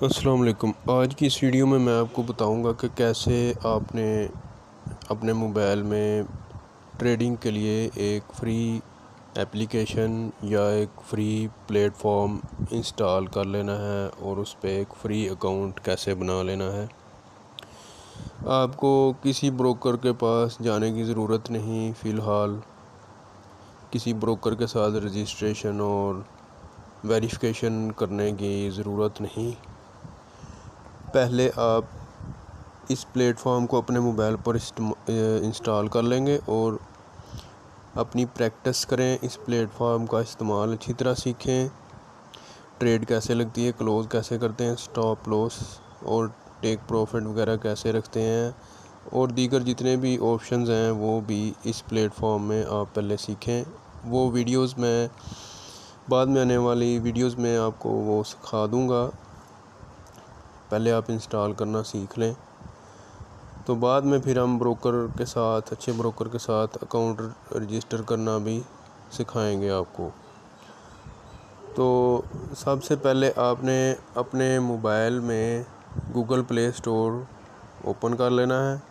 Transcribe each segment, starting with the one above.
अस्सलाम वालेकुम। आज की इस वीडियो में मैं आपको बताऊंगा कि कैसे आपने अपने मोबाइल में ट्रेडिंग के लिए एक फ़्री एप्लीकेशन या एक फ़्री प्लेटफॉर्म इंस्टॉल कर लेना है और उस पर एक फ़्री अकाउंट कैसे बना लेना है। आपको किसी ब्रोकर के पास जाने की ज़रूरत नहीं। फ़िलहाल किसी ब्रोकर के साथ रजिस्ट्रेशन और वेरिफिकेशन करने की ज़रूरत नहीं। पहले आप इस प्लेटफॉर्म को अपने मोबाइल पर इंस्टॉल कर लेंगे और अपनी प्रैक्टिस करें। इस प्लेटफॉर्म का इस्तेमाल अच्छी तरह सीखें। ट्रेड कैसे लगती है, क्लोज कैसे करते हैं, स्टॉप लॉस और टेक प्रॉफिट वगैरह कैसे रखते हैं और दीगर जितने भी ऑप्शंस हैं वो भी इस प्लेटफॉर्म में आप पहले सीखें। वो वीडियोस मैं बाद में आने वाली वीडियोस में आपको वो सिखा दूँगा। पहले आप इंस्टॉल करना सीख लें, तो बाद में फिर हम अच्छे ब्रोकर के साथ अकाउंट रजिस्टर करना भी सिखाएंगे आपको। तो सबसे पहले आपने अपने मोबाइल में गूगल प्ले स्टोर ओपन कर लेना है।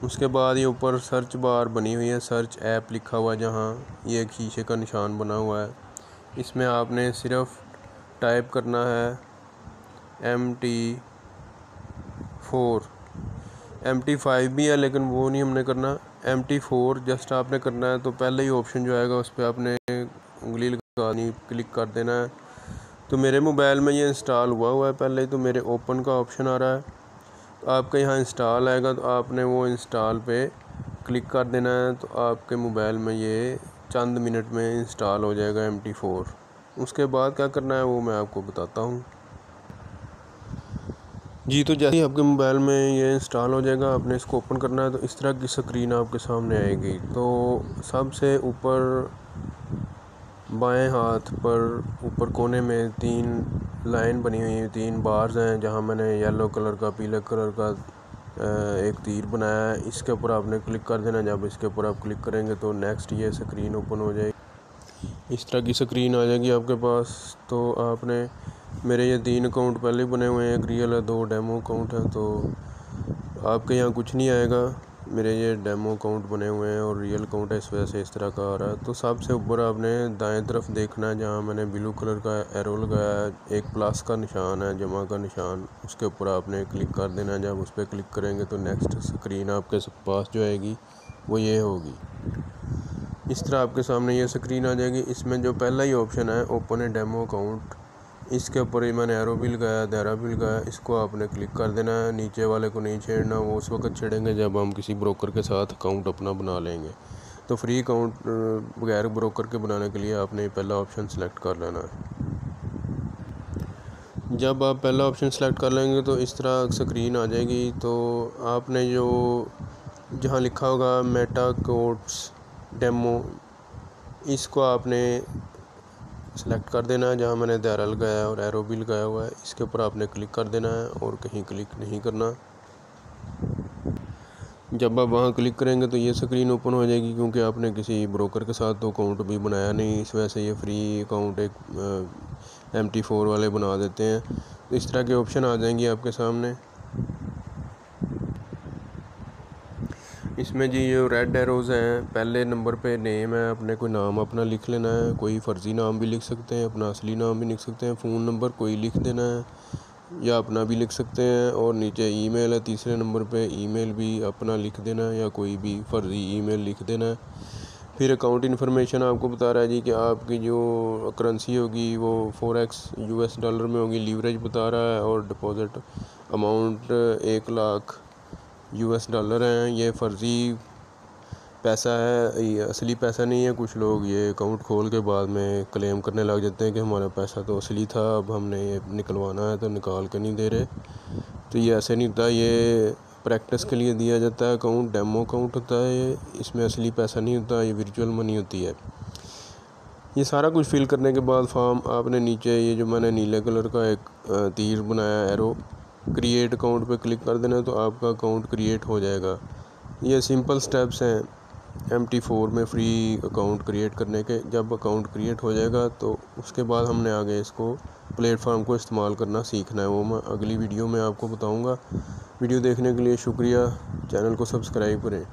उसके बाद ये ऊपर सर्च बार बनी हुई है, सर्च ऐप लिखा हुआ है, जहाँ ये एक शीशे का निशान बना हुआ है। इसमें आपने सिर्फ टाइप करना है MT4 भी है, लेकिन वो नहीं हमने करना। MT4 जस्ट आपने करना है। तो पहले ही ऑप्शन जो आएगा उस पर आपने उंगली लगानी, क्लिक कर देना है। तो मेरे मोबाइल में ये इंस्टॉल हुआ है पहले, तो मेरे ओपन का ऑप्शन आ रहा है। तो आपके यहाँ इंस्टॉल आएगा तो आपने वो इंस्टॉल पे क्लिक कर देना है। तो आपके मोबाइल में ये चंद मिनट में इंस्टॉल हो जाएगा MT4। उसके बाद क्या करना है वो मैं आपको बताता हूँ। जी, तो जैसे ही आपके मोबाइल में ये इंस्टॉल हो जाएगा, आपने इसको ओपन करना है। तो इस तरह की स्क्रीन आपके सामने आएगी। तो सबसे ऊपर बाएं हाथ पर ऊपर कोने में 3 लाइन बनी हुई है, 3 बार्स हैं, जहां मैंने येलो कलर का, पीले कलर का एक तीर बनाया है। इसके ऊपर आपने क्लिक कर देना। जब इसके ऊपर आप क्लिक करेंगे तो नेक्स्ट ये स्क्रीन ओपन हो जाएगी। इस तरह की स्क्रीन आ जाएगी आपके पास। तो आपने मेरे ये 3 अकाउंट पहले ही बने हुए हैं, एक रियल है, 2 डेमो अकाउंट है। तो आपके यहाँ कुछ नहीं आएगा। मेरे ये डेमो अकाउंट बने हुए हैं और रियल अकाउंट है, इस वजह से इस तरह का आ रहा है। तो सबसे ऊपर आपने दाएं तरफ देखना है, जहाँ मैंने ब्लू कलर का एरो लगाया है, एक प्लस का निशान है, जमा का निशान, उसके ऊपर आपने क्लिक कर देना है। जब उस पर क्लिक करेंगे तो नेक्स्ट स्क्रीन आपके पास जो आएगी वो ये होगी। इस तरह आपके सामने ये स्क्रीन आ जाएगी। इसमें जो पहला ही ऑप्शन है ओपन ए डेमो अकाउंट, इसके ऊपर ही मैंने एरो भी लगाया, दायरा भी लगाया। इसको आपने क्लिक कर देना है। नीचे वाले को नहीं छेड़ना, वो उस वक्त छेड़ेंगे जब हम किसी ब्रोकर के साथ अकाउंट अपना बना लेंगे। तो फ्री अकाउंट बगैर ब्रोकर के बनाने के लिए आपने पहला ऑप्शन सेलेक्ट कर लेना है। जब आप पहला ऑप्शन सेलेक्ट कर लेंगे तो इस तरह स्क्रीन आ जाएगी। तो आपने जहाँ लिखा होगा मेटा कोड्स डेमो, इसको आपने सेलेक्ट कर देना है, जहाँ मैंने दायरा लगाया है और एरो भी लगाया हुआ है। इसके ऊपर आपने क्लिक कर देना है और कहीं क्लिक नहीं करना। जब आप वहाँ क्लिक करेंगे तो ये स्क्रीन ओपन हो जाएगी, क्योंकि आपने किसी ब्रोकर के साथ तो अकाउंट भी बनाया नहीं, इस वजह से ये फ्री अकाउंट एक MT4 वाले बना देते हैं। तो इस तरह के ऑप्शन आ जाएंगे आपके सामने। इसमें जी ये रेड एरोज़ हैं। पहले नंबर पे नेम है, अपने कोई नाम अपना लिख लेना है। कोई फ़र्ज़ी नाम भी लिख सकते हैं, अपना असली नाम भी लिख सकते हैं। फ़ोन नंबर कोई लिख देना है या अपना भी लिख सकते हैं। और नीचे ईमेल है, तीसरे नंबर पे ईमेल भी अपना लिख देना है या कोई भी फ़र्ज़ी ईमेल लिख देना है। फिर अकाउंट इन्फॉर्मेशन आपको बता रहा है जी कि आपकी जो करेंसी होगी वो फॉरेक्स US डॉलर में होगी। लीवरेज बता रहा है और deposit amount 1 lakh US dollar हैं। ये फ़र्ज़ी पैसा है, ये असली पैसा नहीं है। कुछ लोग ये अकाउंट खोल के बाद में क्लेम करने लग जाते हैं कि हमारा पैसा तो असली था, अब हमने ये निकलवाना है तो निकाल के नहीं दे रहे। तो ये ऐसे नहीं होता, ये प्रैक्टिस के लिए दिया जाता है अकाउंट, डेमो अकाउंट होता है ये। इसमें असली पैसा नहीं होता, ये वर्चुअल मनी होती है। ये सारा कुछ फिल करने के बाद फॉर्म आपने नीचे ये जो मैंने नीले कलर का एक तीर बनाया एरो, क्रिएट अकाउंट पे क्लिक कर देना, तो आपका अकाउंट क्रिएट हो जाएगा। ये सिंपल स्टेप्स हैं MT4 में फ्री अकाउंट क्रिएट करने के। जब अकाउंट क्रिएट हो जाएगा तो उसके बाद हमने आगे इसको प्लेटफॉर्म को इस्तेमाल करना सीखना है, वो मैं अगली वीडियो में आपको बताऊंगा। वीडियो देखने के लिए शुक्रिया। चैनल को सब्सक्राइब करें।